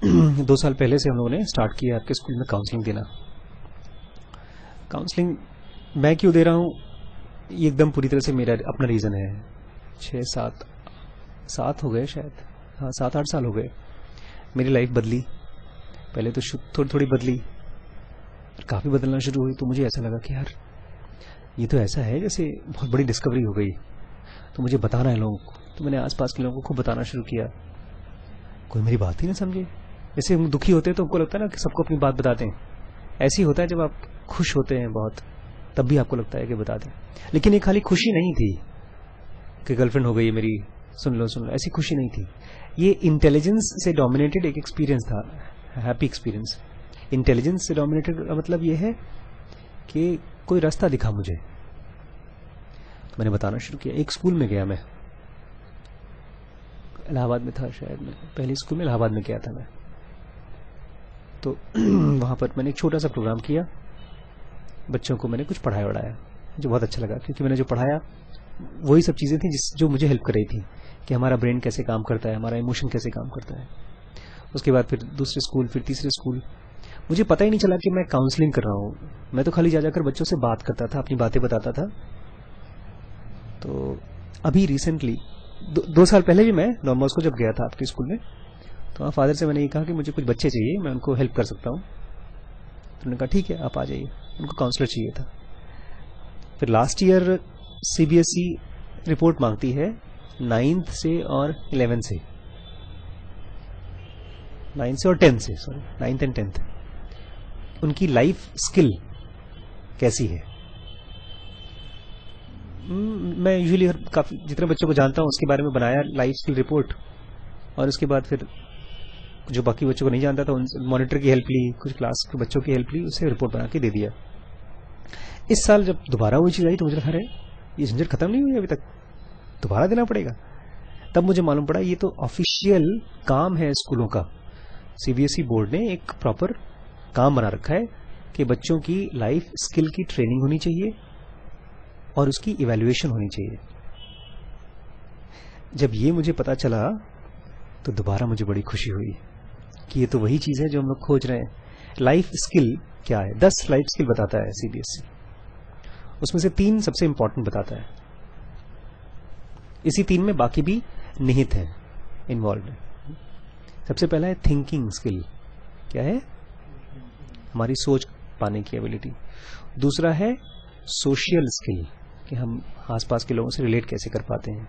2 साल पहले से हम लोगों ने स्टार्ट किया आपके स्कूल में काउंसलिंग देना। काउंसलिंग मैं क्यों दे रहा हूँ, ये एकदम पूरी तरह से मेरा अपना रीज़न है। 6-7 हो गए शायद, हाँ 7-8 साल हो गए। मेरी लाइफ बदली, पहले तो थोड़ी थोड़ी बदली, काफ़ी बदलना शुरू हुई। तो मुझे ऐसा लगा कि यार ये तो ऐसा है जैसे बहुत बड़ी डिस्कवरी हो गई, तो मुझे बताना है लोगों को। तो मैंने आसपास के लोगों को खूब बताना शुरू किया। कोई मेरी बात ही नहीं समझे। जैसे हम दुखी होते हैं तो हमको लगता है ना कि सबको अपनी बात बताते हैं, ऐसे ही होता है जब आप खुश होते हैं बहुत, तब भी आपको लगता है कि बता दें। लेकिन ये खाली खुशी नहीं थी कि गर्लफ्रेंड हो गई है मेरी, सुन लो, ऐसी खुशी नहीं थी। ये इंटेलिजेंस से डोमिनेटेड एक एक्सपीरियंस था, हैप्पी एक्सपीरियंस। इंटेलिजेंस से डोमिनेटेड का मतलब ये है कि कोई रास्ता दिखा मुझे, तो मैंने बताना शुरू किया। एक स्कूल में गया मैं, इलाहाबाद में था शायद, मैं पहले स्कूल में इलाहाबाद में गया था मैं। तो वहाँ पर मैंने एक छोटा सा प्रोग्राम किया, बच्चों को मैंने कुछ पढ़ाया वढ़ाया, मुझे बहुत अच्छा लगा, क्योंकि मैंने जो पढ़ाया वही सब चीज़ें थी जो मुझे हेल्प कर रही थी कि हमारा ब्रेन कैसे काम करता है, हमारा इमोशन कैसे काम करता है। उसके बाद फिर दूसरे स्कूल, फिर तीसरे स्कूल, मुझे पता ही नहीं चला कि मैं काउंसलिंग कर रहा हूँ। मैं तो खाली जा जाकर बच्चों से बात करता था, अपनी बातें बताता था। तो अभी रिसेंटली 2 साल पहले भी मैं डॉन बॉस्को जब गया था आपके स्कूल में, तो वहाँ फादर से मैंने ये कहा कि मुझे कुछ बच्चे चाहिए, मैं उनको हेल्प कर सकता हूँ। तो उन्होंने कहा ठीक है आप आ जाइए, उनको काउंसलर चाहिए था। फिर लास्ट ईयर सीबीएसई रिपोर्ट मांगती है 9th से और 11th से, 9th से और 10th से, सॉरी 9th एंड 10th, उनकी लाइफ स्किल कैसी है। मैं यूजुअली काफी जितने बच्चों को जानता हूँ उसके बारे में बनाया लाइफ स्किल रिपोर्ट, और उसके बाद फिर जो बाकी बच्चों को नहीं जानता था उन मॉनिटर की हेल्प ली, कुछ क्लास के बच्चों की हेल्प ली, उससे रिपोर्ट बना के दे दिया। इस साल जब दोबारा वही चीज आई तो मुझे लगा अरे ये झंझट खत्म नहीं हुई अभी तक, दोबारा देना पड़ेगा। तब मुझे मालूम पड़ा ये तो ऑफिशियल काम है स्कूलों का। सीबीएसई बोर्ड ने एक प्रॉपर काम बना रखा है कि बच्चों की लाइफ स्किल की ट्रेनिंग होनी चाहिए और उसकी इवैल्यूएशन होनी चाहिए। जब ये मुझे पता चला तो दोबारा मुझे बड़ी खुशी हुई कि ये तो वही चीज है जो हम लोग खोज रहे हैं। लाइफ स्किल क्या है? 10 लाइफ स्किल बताता है सीबीएसई, उसमें से 3 सबसे इंपॉर्टेंट बताता है। इसी 3 में बाकी भी निहित है, इन्वॉल्व है। सबसे पहला है थिंकिंग स्किल, क्या है? हमारी सोच पाने की एबिलिटी। दूसरा है सोशल स्किल, कि हम आसपास के लोगों से रिलेट कैसे कर पाते हैं।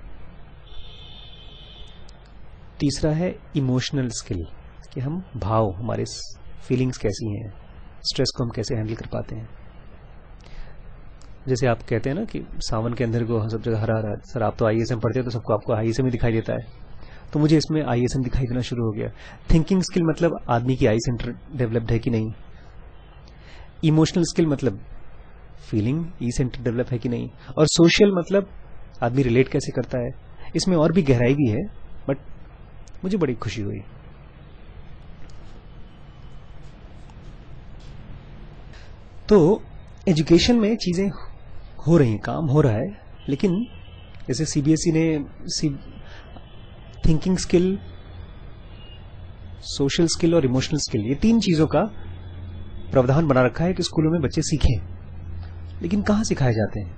तीसरा है इमोशनल स्किल, कि हम भाव, हमारे फीलिंग्स कैसी हैं, स्ट्रेस को हम कैसे हैंडल कर पाते हैं। जैसे आप कहते हैं ना कि सावन के अंदर को सब जगह हरा हरा, सर आप तो आईएसएम पढ़ते हैं तो सबको आपको आईएसएम ही दिखाई देता है, तो मुझे इसमें आईएसएम दिखाई देना शुरू हो गया। थिंकिंग स्किल मतलब आदमी की आई सेंटर डेवलप्ड है कि नहीं। इमोशनल स्किल मतलब फीलिंग ई सेंटर डेवलप है कि नहीं। और सोशल मतलब आदमी रिलेट कैसे करता है। इसमें और भी गहराई भी है, बट मुझे बड़ी खुशी हुई। तो एजुकेशन में चीजें हो रही हैं, काम हो रहा है, लेकिन जैसे सीबीएसई ने थिंकिंग स्किल, सोशल स्किल और इमोशनल स्किल, ये 3 चीजों का प्रावधान बना रखा है कि स्कूलों में बच्चे सीखें। लेकिन कहां सिखाए जाते हैं,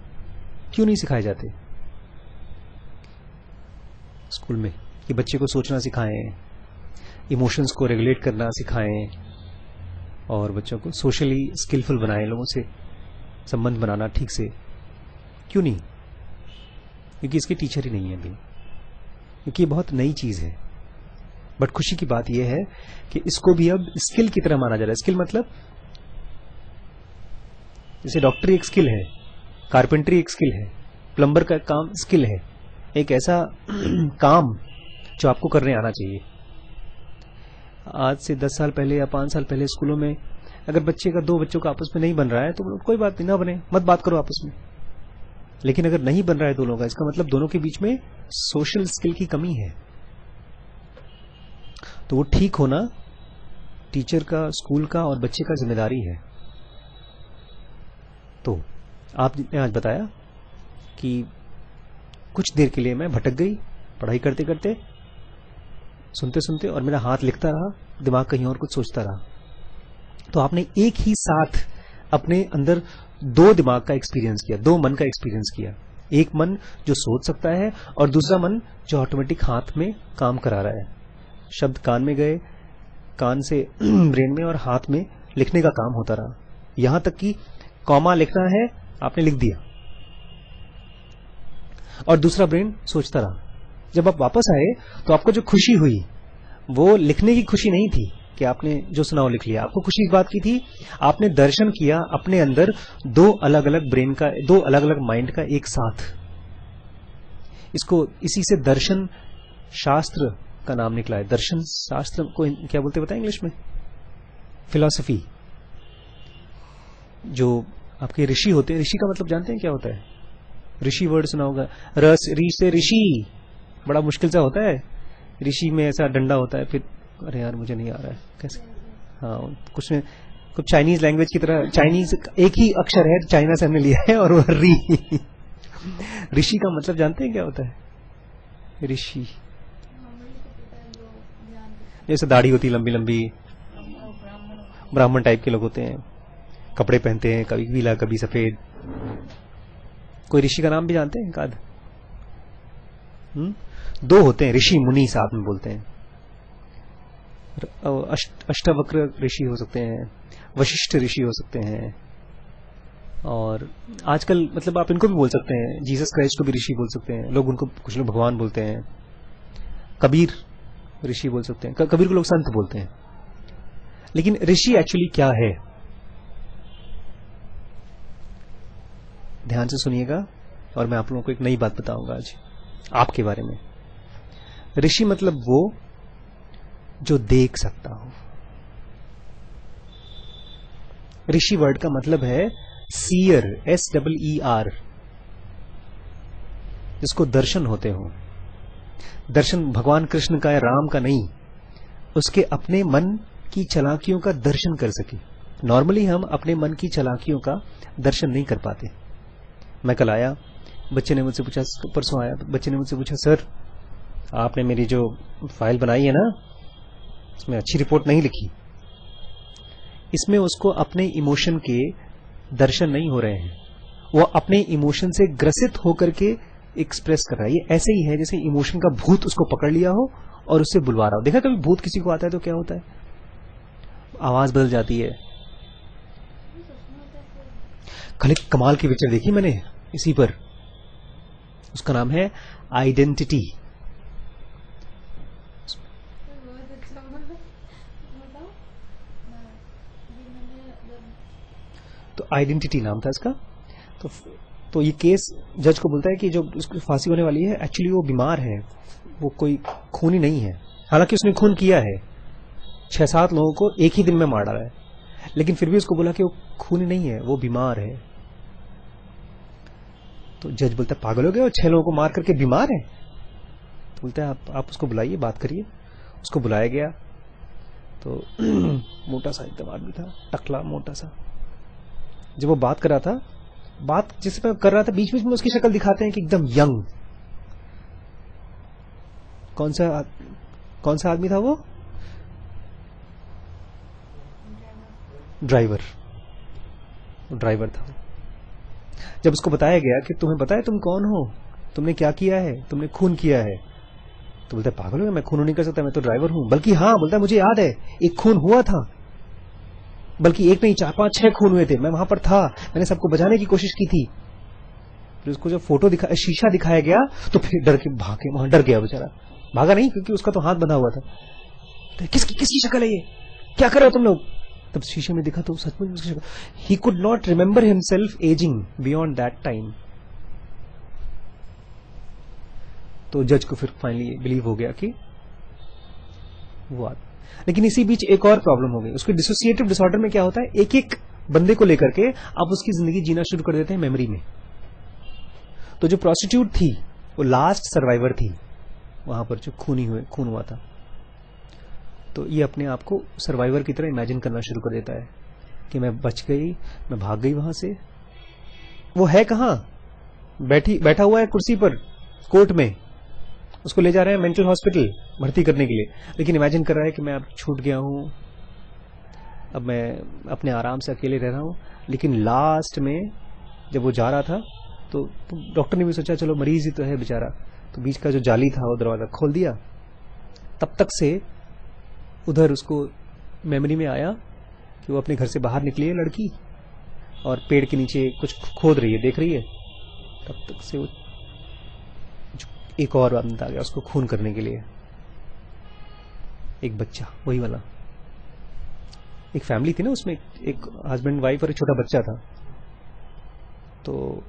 क्यों नहीं सिखाए जाते स्कूल में? कि बच्चे को सोचना सिखाएं, इमोशंस को रेगुलेट करना सिखाएं, और बच्चों को सोशली स्किलफुल बनाएं, लोगों से संबंध बनाना ठीक से। क्यों नहीं? क्योंकि इसके टीचर ही नहीं है अभी, क्योंकि ये बहुत नई चीज है। बट खुशी की बात यह है कि इसको भी अब स्किल की तरह माना जा रहा है। स्किल मतलब जैसे डॉक्टरी एक स्किल है, कारपेंटरी एक स्किल है, प्लम्बर का काम स्किल है, एक ऐसा काम जो आपको करने आना चाहिए। आज से 10 साल पहले या 5 साल पहले स्कूलों में अगर बच्चे का 2 बच्चों का आपस में नहीं बन रहा है तो कोई बात नहीं, ना बने, मत बात करो आपस में। लेकिन अगर नहीं बन रहा है दोनों का, इसका मतलब दोनों के बीच में सोशल स्किल की कमी है। तो वो ठीक होना टीचर का, स्कूल का और बच्चे का जिम्मेदारी है। तो आपने आज बताया कि कुछ देर के लिए मैं भटक गई पढ़ाई करते करते, सुनते सुनते, और मेरा हाथ लिखता रहा, दिमाग कहीं और कुछ सोचता रहा। तो आपने एक ही साथ अपने अंदर दो दिमाग का एक्सपीरियंस किया, दो मन का एक्सपीरियंस किया। एक मन जो सोच सकता है और दूसरा मन जो ऑटोमेटिक हाथ में काम करा रहा है। शब्द कान में गए, कान से ब्रेन में, और हाथ में लिखने का काम होता रहा। यहां तक कि कॉमा लिखना है, आपने लिख दिया, और दूसरा ब्रेन सोचता रहा। जब आप वापस आए तो आपको जो खुशी हुई वो लिखने की खुशी नहीं थी कि आपने जो सुना वो लिख लिया। आपको खुशी इस बात की थी, आपने दर्शन किया अपने अंदर दो अलग अलग ब्रेन का, दो अलग अलग माइंड का एक साथ। इसको इसी से दर्शन शास्त्र का नाम निकला है। दर्शन शास्त्र को क्या बोलते बताएं इंग्लिश में? फिलॉसफी। जो आपके ऋषि होते हैं, ऋषि का मतलब जानते हैं क्या होता है? ऋषि वर्ड सुना होगा, रस री से ऋषि, बड़ा मुश्किल सा होता है। ऋषि में ऐसा डंडा होता है, फिर अरे यार मुझे नहीं आ रहा है कैसे, हाँ कुछ चाइनीज लैंग्वेज की तरह, चाइनीज एक ही अक्षर है, चाइना से हमने लिया है, और वो री। ऋषि का मतलब जानते हैं क्या होता है? ऋषि जैसे दाढ़ी होती लंबी लंबी, ब्राह्मण टाइप के लोग होते हैं, कपड़े पहनते हैं, कभी पीला कभी सफेद। कोई ऋषि का नाम भी जानते हैं? काद दो होते हैं ऋषि, मुनि साथ में बोलते हैं। अष्टवक्र ऋषि हो सकते हैं, वशिष्ठ ऋषि हो सकते हैं, और आजकल मतलब आप इनको भी बोल सकते हैं, जीसस क्राइस्ट को भी ऋषि बोल सकते हैं लोग, उनको कुछ लोग भगवान बोलते हैं। कबीर ऋषि बोल सकते हैं, कबीर को लोग संत बोलते हैं। लेकिन ऋषि एक्चुअली क्या है? ध्यान से सुनिएगा, और मैं आप लोगों को एक नई बात बताऊंगा आज आपके बारे में। ऋषि मतलब वो जो देख सकता हो। ऋषि वर्ड का मतलब है सीयर, SEER, जिसको दर्शन होते हो। दर्शन भगवान कृष्ण का है, राम का नहीं, उसके अपने मन की चालाकियों का दर्शन कर सके। नॉर्मली हम अपने मन की चालाकियों का दर्शन नहीं कर पाते। मैं कल आया, बच्चे ने मुझसे पूछा, परसों आया, बच्चे ने मुझसे पूछा, सर आपने मेरी जो फाइल बनाई है ना, इसमें अच्छी रिपोर्ट नहीं लिखी। इसमें उसको अपने इमोशन के दर्शन नहीं हो रहे हैं, वो अपने इमोशन से ग्रसित होकर के एक्सप्रेस कर रहा है। ये ऐसे ही है जैसे इमोशन का भूत उसको पकड़ लिया हो और उससे बुलवा रहा हो। देखा कभी भूत किसी को आता है तो क्या होता है? आवाज बदल जाती है। कल एक कमाल की पिक्चर देखी मैंने इसी पर, उसका नाम है आइडेंटिटी। तो आइडेंटिटी नाम था इसका। तो ये केस जज को बोलता है कि जो उसकी फांसी होने वाली है एक्चुअली वो बीमार है, वो कोई खूनी नहीं है। हालांकि उसने खून किया है, 6-7 लोगों को एक ही दिन में मार डाला है, लेकिन फिर भी उसको बोला कि वो खूनी नहीं है, वो बीमार है। तो जज बोलता है पागल हो गए, और 6 लोगों को मार करके बीमार है? तो बोलता है आप उसको बुलाइए, बात करिए। उसको बुलाया गया तो मोटा सा एकदम आदमी था, टकला मोटा सा। जब वो बात कर रहा था, बात जिस पर कर रहा था, बीच बीच में उसकी शक्ल दिखाते हैं कि एकदम यंग। कौन सा आदमी था वो? ड्राइवर था। जब उसको बताया गया कि तुम्हें बताया तुम कौन हो, तुमने क्या किया है, तुमने खून किया है, तो बोलता है पागल हो, मैं खून नहीं कर सकता, मैं तो ड्राइवर हूं। बल्कि हाँ, बोलता है मुझे याद है एक खून हुआ था, बल्कि एक नहीं 4-5-6 खून हुए थे, मैं वहां पर था, मैंने सबको बचाने की कोशिश की थी। फिर उसको जब फोटो शीशा दिखाया गया तो फिर डर के भागे, वहां डर गया बेचारा। भागा नहीं क्योंकि उसका तो हाथ बंधा हुआ था। तो किसकी शक्ल है ये, क्या कर रहे हो तुम लोग? तब शीशे में देखा तो सचमुच उसकी शक्ल। He could not remember himself ageing beyond that time. तो जज को फिर फाइनली बिलीव हो गया कि वो लेकिन इसी बीच एक और प्रॉब्लम हो गई उसको। डिसोसिएटिव डिसऑर्डर में क्या होता है, एक एक बंदे को लेकर के आप उसकी जिंदगी जीना शुरू कर देते हैं मेमोरी में। तो जो प्रोस्टिट्यूट थी वो लास्ट सर्वाइवर थी वहां पर, जो खून हुआ था। तो ये अपने आप को सर्वाइवर की तरह इमेजिन करना शुरू कर देता है कि मैं बच गई, मैं भाग गई वहां से। वो है कहां? बैठा हुआ है कुर्सी पर कोर्ट में, उसको ले जा रहे हैं मेंटल हॉस्पिटल भर्ती करने के लिए, लेकिन इमेजिन कर रहा है कि मैं अब छूट गया हूं, अब मैं अपने आराम से अकेले रह रहा हूं। लेकिन लास्ट में जब वो जा रहा था तो डॉक्टर ने भी सोचा चलो मरीज ही तो है बेचारा, तो बीच का जो जाली था वो दरवाजा खोल दिया। तब तक से उधर उसको मेमोरी में आया कि वो अपने घर से बाहर निकली है लड़की और पेड़ के नीचे कुछ खोद रही है, देख रही है। तब तक से वो एक और बंदा आ गया उसको खून करने के लिए, एक बच्चा, वही वाला। एक फैमिली थी ना उसमें, एक हस्बैंड वाइफ और एक छोटा बच्चा था। तो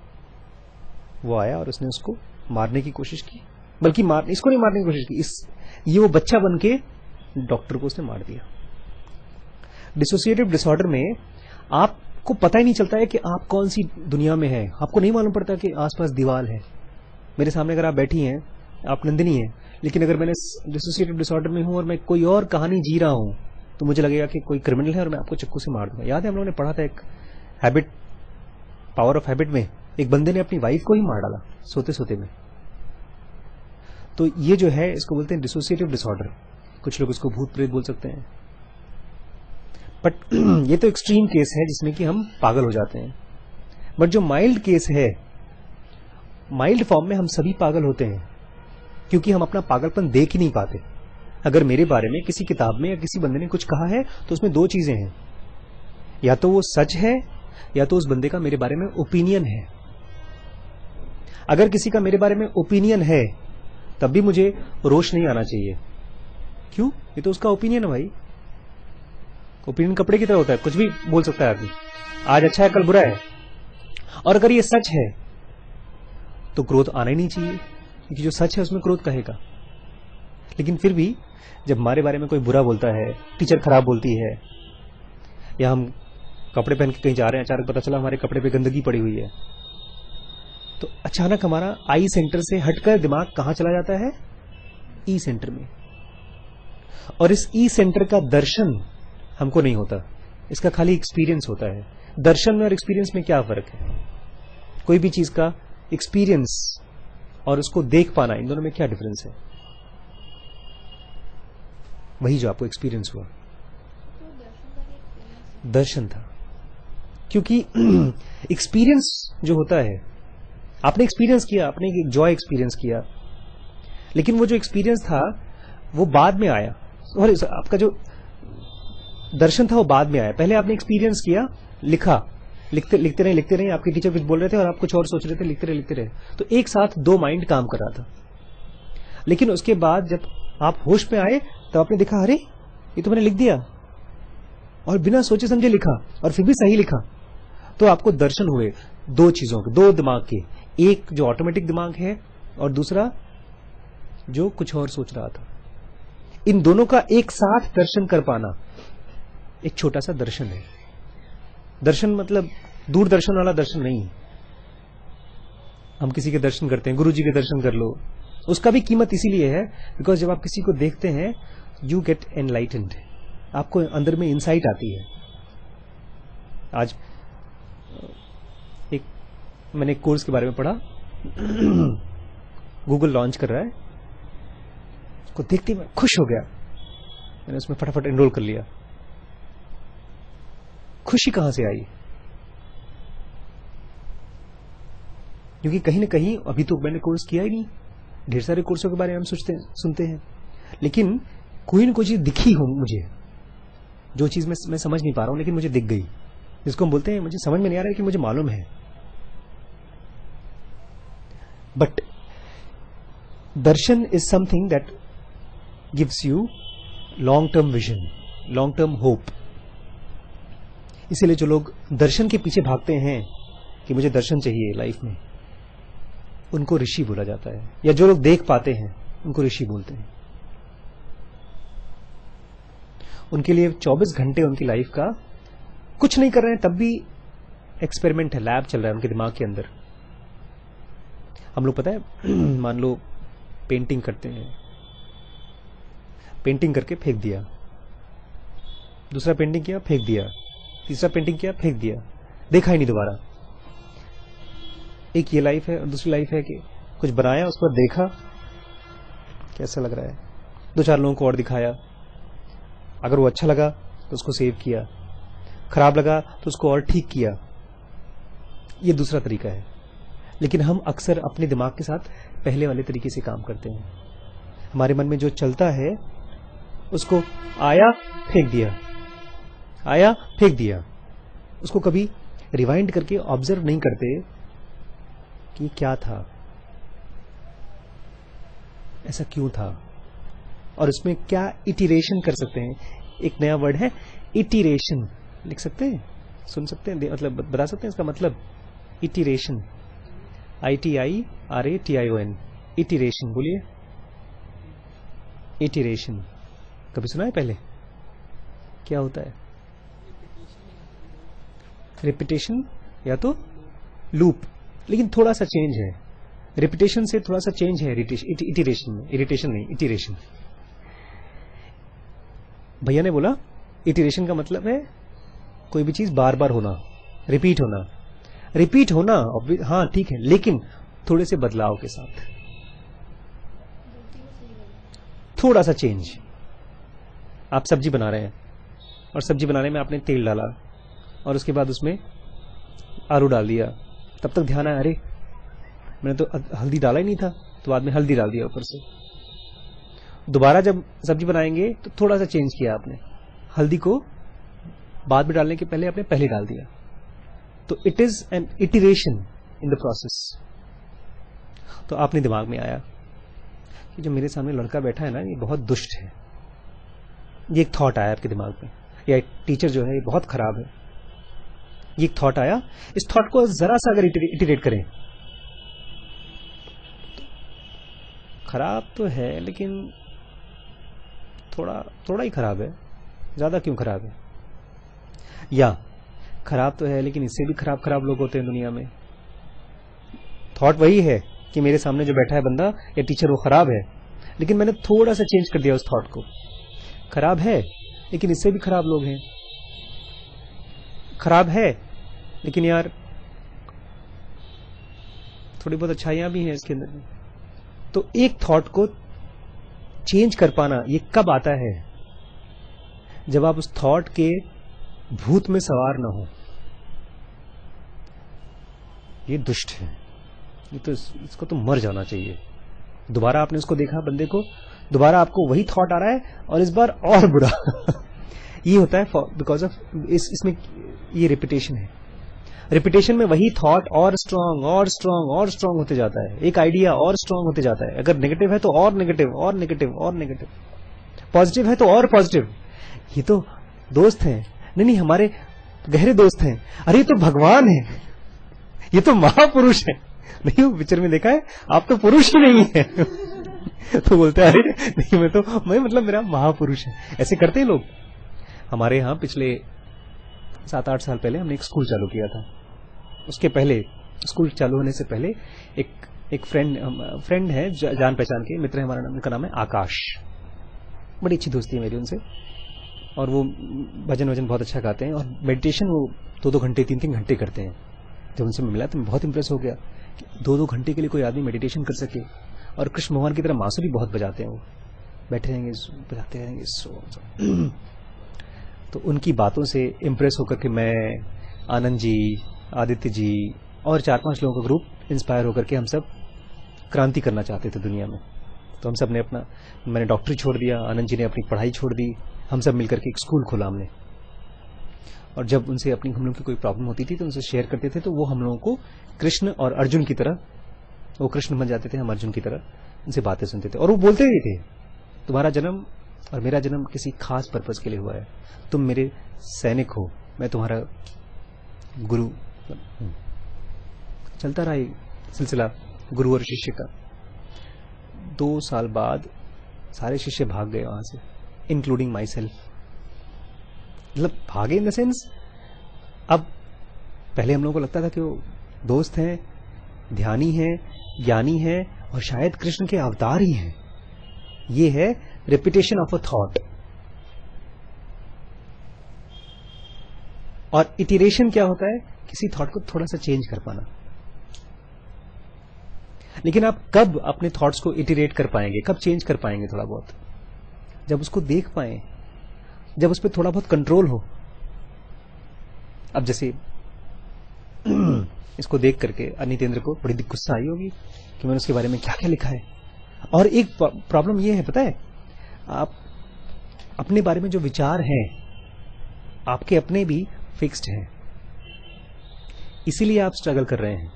वो आया और उसने उसको मारने की कोशिश की, बल्कि इसको नहीं मारने की कोशिश की, ये वो बच्चा बन के डॉक्टर को उसने मार दिया। डिसोसिएटिव डिसऑर्डर में आपको पता ही नहीं चलता है कि आप कौन सी दुनिया में हैं, आपको नहीं मालूम पड़ता कि आसपास दीवार है। मेरे सामने अगर आप बैठी हैं, आप नंदिनी हैं, लेकिन अगर मैंने डिसोसिएटिव डिसऑर्डर में हूं और मैं कोई और कहानी जी रहा हूं तो मुझे लगेगा कि कोई क्रिमिनल है और मैं आपको चक्कू से मार दूंगा। याद है हम लोगों ने पढ़ा था एक हैबिट, पावर ऑफ हैबिट में, एक बंदे ने अपनी वाइफ को ही मार डाला सोते सोते में। तो ये जो है इसको बोलते हैं डिसोसिएटिव डिसऑर्डर, कुछ लोग इसको भूत प्रेत बोल सकते हैं। बट ये तो एक्सट्रीम केस है जिसमें कि हम पागल हो जाते हैं। बट जो माइल्ड केस है, माइल्ड फॉर्म में हम सभी पागल होते हैं, क्योंकि हम अपना पागलपन देख ही नहीं पाते। अगर मेरे बारे में किसी किताब में या किसी बंदे ने कुछ कहा है तो उसमें दो चीजें हैं, या तो वो सच है या तो उस बंदे का मेरे बारे में ओपिनियन है। अगर किसी का मेरे बारे में ओपिनियन है तब भी मुझे रोष नहीं आना चाहिए। क्यों? ये तो उसका ओपिनियन है भाई। ओपिनियन कपड़े की तरह होता है, कुछ भी बोल सकता है आदमी, आज अच्छा है कल बुरा है। और अगर ये सच है तो क्रोध आना ही नहीं चाहिए, क्योंकि जो सच है उसमें क्रोध कहेगा। लेकिन फिर भी जब हमारे बारे में कोई बुरा बोलता है, टीचर खराब बोलती है, या हम कपड़े पहन के कहीं जा रहे हैं, अचानक पता चला हमारे कपड़े पे गंदगी पड़ी हुई है, तो अचानक हमारा आई सेंटर से हटकर दिमाग कहां चला जाता है? ई सेंटर में। और इस ई सेंटर का दर्शन हमको नहीं होता, इसका खाली एक्सपीरियंस होता है। दर्शन में और एक्सपीरियंस में क्या फर्क है? कोई भी चीज का एक्सपीरियंस और उसको देख पाना, इन दोनों में क्या डिफरेंस है? वही जो आपको एक्सपीरियंस हुआ, दर्शन था। क्योंकि एक्सपीरियंस जो होता है, आपने एक्सपीरियंस किया, आपने एक जॉय एक्सपीरियंस किया, लेकिन वो जो एक्सपीरियंस था वो बाद में आया, और आपका जो दर्शन था वो बाद में आया। पहले आपने एक्सपीरियंस किया, लिखा, लिखते रहे, आपके टीचर कुछ बोल रहे थे और आप कुछ और सोच रहे थे, लिखते रहे, तो एक साथ दो माइंड काम कर रहा था। लेकिन उसके बाद जब आप होश में आए तब आपने देखा, अरे ये तो मैंने लिख दिया, और बिना सोचे समझे लिखा, और फिर भी सही लिखा। तो आपको दर्शन हुए दो चीजों के, दो दिमाग के, एक जो ऑटोमेटिक दिमाग है और दूसरा जो कुछ और सोच रहा था। इन दोनों का एक साथ दर्शन कर पाना एक छोटा सा दर्शन है। दर्शन मतलब दूरदर्शन वाला दर्शन नहीं। हम किसी के दर्शन करते हैं, गुरु जी के दर्शन कर लो, उसका भी कीमत इसीलिए है बिकॉज जब आप किसी को देखते हैं यू गेट एनलाइटेंड, आपको अंदर में इंसाइट आती है। आज एक मैंने एक कोर्स के बारे में पढ़ा, गूगल लॉन्च कर रहा है, उसको देखते ही मैं खुश हो गया, मैंने उसमें फटाफट एनरोल कर लिया। खुशी कहां से आई? क्योंकि कहीं ना कहीं अभी तो मैंने कोर्स किया ही नहीं, ढेर सारे कोर्सों के बारे में हम सुनते हैं, लेकिन कोई ना कोई चीज दिखी हो मुझे, जो चीज मैं समझ नहीं पा रहा हूं लेकिन मुझे दिख गई, जिसको हम बोलते हैं मुझे समझ में नहीं आ रहा है कि मुझे मालूम है। But Darshan is something that gives you long term vision, long term hope. इसीलिए जो लोग दर्शन के पीछे भागते हैं कि मुझे दर्शन चाहिए लाइफ में, उनको ऋषि बोला जाता है, या जो लोग देख पाते हैं उनको ऋषि बोलते हैं। उनके लिए 24 घंटे उनकी लाइफ का कुछ नहीं कर रहे हैं, तब भी एक्सपेरिमेंट है, लैब चल रहा है उनके दिमाग के अंदर। हम लोग पता है मान लो पेंटिंग करते हैं, पेंटिंग करके फेंक दिया, दूसरा पेंटिंग किया फेंक दिया, तीसरा पेंटिंग किया फेंक दिया, देखा ही नहीं दोबारा। एक ये लाइफ है, और दूसरी लाइफ है कि कुछ बनाया, उस पर देखा, कैसा लग रहा है, दो चार लोगों को और दिखाया, अगर वो अच्छा लगा तो उसको सेव किया, खराब लगा तो उसको और ठीक किया। ये दूसरा तरीका है। लेकिन हम अक्सर अपने दिमाग के साथ पहले वाले तरीके से काम करते हैं। हमारे मन में जो चलता है उसको आया फेंक दिया, आया फेंक दिया, उसको कभी रिवाइंड करके ऑब्जर्व नहीं करते कि ये क्या था, ऐसा क्यों था, और उसमें क्या इटिरेशन कर सकते हैं। एक नया वर्ड है इटिरेशन, लिख सकते हैं, सुन सकते हैं, मतलब बता सकते हैं इसका मतलब। इटिरेशन, ITIRATION, इटिरेशन, बोलिए। इटिरेशन कभी सुना है पहले? क्या होता है? रिपीटेशन या तो लूप, लेकिन थोड़ा सा चेंज है। रिपीटेशन से थोड़ा सा चेंज है इटिरेशन में, इरिटेशन नहीं, इटिरेशन। भैया ने बोला इटिरेशन का मतलब है कोई भी चीज बार बार होना, रिपीट होना। रिपीट होना हाँ ठीक है, लेकिन थोड़े से बदलाव के साथ, थोड़ा सा चेंज। आप सब्जी बना रहे हैं और सब्जी बनाने में आपने तेल डाला और उसके बाद उसमें आलू डाल दिया, तब तक ध्यान आया अरे मैंने तो हल्दी डाला ही नहीं था, तो बाद में हल्दी डाल दिया ऊपर से। दोबारा जब सब्जी बनाएंगे तो थोड़ा सा चेंज किया आपने, हल्दी को बाद में डालने के पहले आपने पहले डाल दिया। तो it is an iteration in the process. तो आपने दिमाग में आया कि जो मेरे सामने लड़का बैठा है ना ये बहुत दुष्ट है, ये एक थॉट आया आपके दिमाग में, या एक टीचर जो है ये बहुत खराब है, ये एक थॉट आया। इस थॉट को जरा सा अगर इटिरेट करें, खराब तो है लेकिन थोड़ा ही खराब है, ज्यादा क्यों खराब है, या खराब तो है लेकिन इससे भी खराब लोग होते हैं दुनिया में। थॉट वही है कि मेरे सामने जो बैठा है बंदा या टीचर वो खराब है, लेकिन मैंने थोड़ा सा चेंज कर दिया उस थॉट को। खराब है लेकिन इससे भी खराब लोग हैं, खराब है लेकिन यार थोड़ी बहुत अच्छाइयां भी हैं इसके अंदर। तो एक थॉट को चेंज कर पाना ये कब आता है? जब आप उस थॉट के भूत में सवार ना हो। ये दुष्ट है, ये तो इसको तो मर जाना चाहिए। दोबारा आपने उसको देखा बंदे को, दोबारा आपको वही थॉट आ रहा है और इस बार और बुरा। ये होता है बिकॉज ऑफ इसमें ये रिपीटेशन है। रिपीटेशन में वही थॉट और स्ट्रांग और स्ट्रांग और स्ट्रांग होते जाता है, एक आइडिया और स्ट्रांग होते जाता है। अगर नेगेटिव है तो और नेगेटिव और नेगेटिव और नेगेटिव, पॉजिटिव है तो और पॉजिटिव। ये तो दोस्त हैं, नहीं हमारे गहरे दोस्त हैं, अरे ये तो भगवान है, ये तो महापुरुष है। नहीं वो पिक्चर में देखा है, आप तो पुरुष ही नहीं है। तो बोलते हैं अरे नहीं मैं मतलब मेरा महापुरुष है। ऐसे करते हैं लोग। हमारे यहाँ पिछले 7-8 साल पहले हमने एक स्कूल चालू किया था। उसके पहले स्कूल चालू होने से पहले एक फ्रेंड है, जान पहचान के मित्र है हमारा, उनका नाम है आकाश। बड़ी अच्छी दोस्ती है मेरी उनसे, और वो भजन वजन बहुत अच्छा गाते हैं और मेडिटेशन वो 2-2 घंटे 3-3 घंटे करते हैं। जब उनसे मिला तो मैं बहुत इंप्रेस हो गया कि 2-2 घंटे के लिए कोई आदमी मेडिटेशन कर सके। और कृष्ण भगवान की तरह बांसुरी बहुत बजाते हैं, वो बैठे रहेंगे बजाते रहेंगे। तो उनकी बातों से इंप्रेस होकर के मैं, आनंद जी, आदित्य जी और 4-5 लोगों का ग्रुप इंस्पायर होकर के हम सब क्रांति करना चाहते थे दुनिया में। तो हम सब ने मैंने डॉक्टरी छोड़ दिया, आनंद जी ने अपनी पढ़ाई छोड़ दी, हम सब मिलकर के एक स्कूल खोला हमने। और जब उनसे हम लोगों की कोई प्रॉब्लम होती थी तो उनसे शेयर करते थे, तो वो हम लोगों को कृष्ण और अर्जुन की तरह, वो कृष्ण बन जाते थे, हम अर्जुन की तरह उनसे बातें सुनते थे। और वो बोलते ही थे तुम्हारा जन्म और मेरा जन्म किसी खास पर्पज के लिए हुआ है, तुम मेरे सैनिक हो, मैं तुम्हारा गुरु। चलता रहा ये सिलसिला गुरु और शिष्य का। 2 साल बाद सारे शिष्य भाग गए वहां से, इंक्लूडिंग माई सेल्फ। मतलब भागे इन द सेंस, अब पहले हम लोगों को लगता था कि वो दोस्त हैं, ध्यानी हैं, ज्ञानी हैं और शायद कृष्ण के अवतार ही हैं। ये है रिपीटेशन ऑफ अ थॉट। और इटिरेशन क्या होता है? किसी थॉट को थोड़ा सा चेंज कर पाना। लेकिन आप कब अपने थॉट्स को इटरेट कर पाएंगे, कब चेंज कर पाएंगे थोड़ा बहुत? जब उसको देख पाए, जब उस पर थोड़ा बहुत कंट्रोल हो। अब जैसे इसको देख करके अनितेंद्र को बड़ी गुस्सा आई होगी कि मैंने उसके बारे में क्या क्या लिखा है। और एक प्रॉब्लम ये है, पता है, आप अपने बारे में जो विचार हैं आपके अपने भी फिक्स्ड हैं, इसीलिए आप स्ट्रगल कर रहे हैं।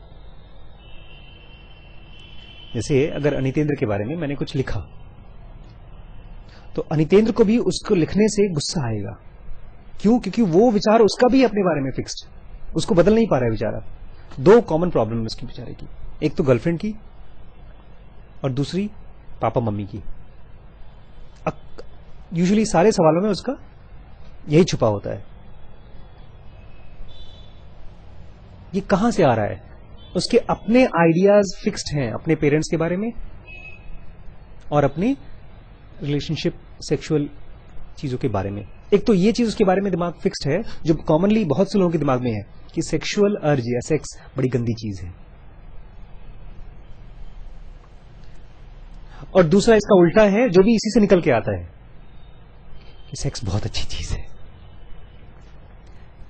जैसे अगर अनितेंद्र के बारे में मैंने कुछ लिखा तो अनितेंद्र को भी उसको लिखने से गुस्सा आएगा। क्यों? क्योंकि वो विचार उसका भी अपने बारे में फिक्स्ड, उसको बदल नहीं पा रहा है बेचारा। दो कॉमन प्रॉब्लम है उसकी बेचारे की, एक तो गर्लफ्रेंड की और दूसरी पापा मम्मी की। यूजुअली सारे सवालों में उसका यही छुपा होता है। ये कहां से आ रहा है? उसके अपने आइडियाज फिक्स्ड हैं अपने पेरेंट्स के बारे में और अपने रिलेशनशिप, सेक्सुअल चीजों के बारे में। एक तो ये चीज उसके बारे में दिमाग फिक्स्ड है, जो कॉमनली बहुत से लोगों के दिमाग में है कि सेक्सुअल अर्ज या सेक्स बड़ी गंदी चीज है। और दूसरा इसका उल्टा है, जो भी इसी से निकल के आता है कि सेक्स बहुत अच्छी चीज है।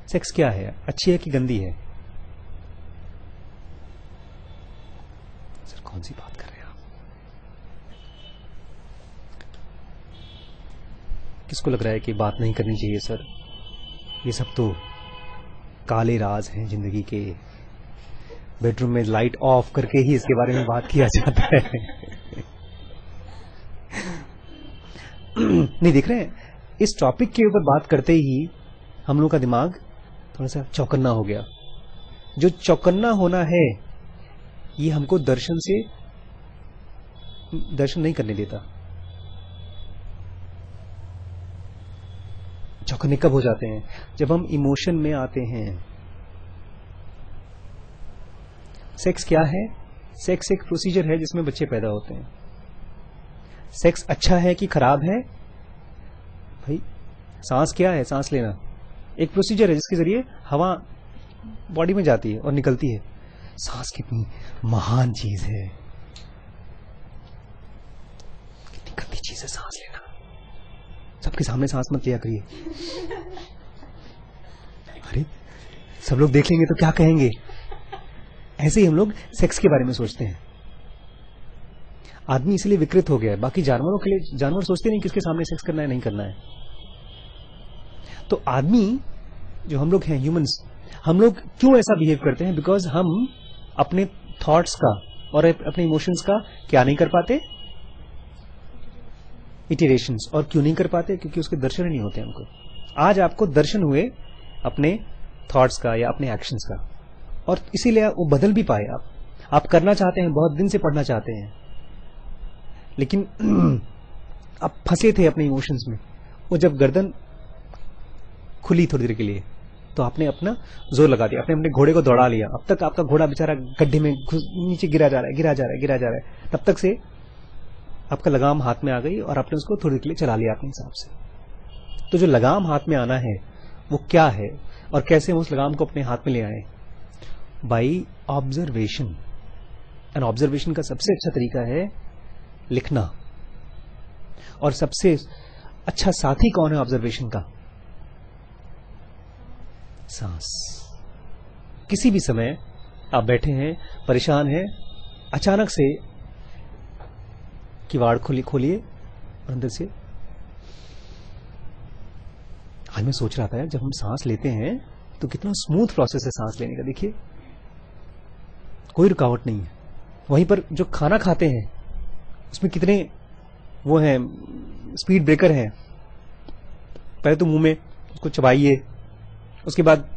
सेक्स क्या है, अच्छी है कि गंदी है? सर कौन सी बात कर रहे हैं आप? किसको लग रहा है कि बात नहीं करनी चाहिए सर? ये सब तो काले राज हैं जिंदगी के। बेडरूम में लाइट ऑफ करके ही इसके बारे में बात किया जाता है। नहीं, देख रहे हैं, इस टॉपिक के ऊपर बात करते ही हम लोग का दिमाग थोड़ा सा चौकन्ना हो गया। जो चौकन्ना होना है ये हमको दर्शन नहीं करने देता। चौकन्ने कब हो जाते हैं? जब हम इमोशन में आते हैं। सेक्स क्या है? सेक्स एक प्रोसीजर है जिसमें बच्चे पैदा होते हैं। सेक्स अच्छा है कि खराब है? भाई सांस क्या है? सांस लेना एक प्रोसीजर है जिसके जरिए हवा बॉडी में जाती है और निकलती है। सांस कितनी महान चीज है, कितनी गंदी चीज है सांस लेना। सबके सामने सांस मत लिया करिए। अरे सब लोग देख लेंगे तो क्या कहेंगे। ऐसे ही हम लोग सेक्स के बारे में सोचते हैं। आदमी इसलिए विकृत हो गया है। बाकी जानवरों के लिए, जानवर सोचते नहीं किसके सामने सेक्स करना है नहीं करना है। तो आदमी जो हम लोग हैं, ह्यूमंस, हम लोग क्यों ऐसा बिहेव करते हैं? बिकॉज हम अपने थॉट्स का और अपने इमोशंस का क्या नहीं कर पाते? इटरेशंस। और क्यों नहीं कर पाते? क्योंकि उसके दर्शन नहीं होते हमको। आज आपको दर्शन हुए अपने थॉट्स का या अपने एक्शंस का, और इसीलिए वो बदल भी पाए। आप करना चाहते हैं, बहुत दिन से पढ़ना चाहते हैं, लेकिन आप फंसे थे अपने इमोशंस में। वो जब गर्दन खुली थोड़ी देर के लिए तो आपने अपना जोर लगा दिया, आपने अपने घोड़े को दौड़ा लिया। अब तक आपका घोड़ा बेचारा गड्ढे में नीचे गिरा जा रहा है। तब तक से आपका लगाम हाथ में आ गई और आपने उसको थोड़ी देर के लिए चला लिया अपने हिसाब से। तो जो लगाम हाथ में आना है वो क्या है और कैसे हम उस लगाम को अपने हाथ में ले आए? By observation. एंड ऑब्जर्वेशन का सबसे अच्छा तरीका है लिखना। और सबसे अच्छा साथी कौन है ऑब्जर्वेशन का? सांस। किसी भी समय आप बैठे हैं, परेशान हैं, अचानक से किवाड़ खोलिए और अंदर से। आज मैं सोच रहा था जब हम सांस लेते हैं तो कितना स्मूथ प्रोसेस है सांस लेने का। देखिए कोई रुकावट नहीं है। वहीं पर जो खाना खाते हैं उसमें कितने वो हैं, स्पीड ब्रेकर हैं। पहले तो मुंह में उसको चबाइए, उसके बाद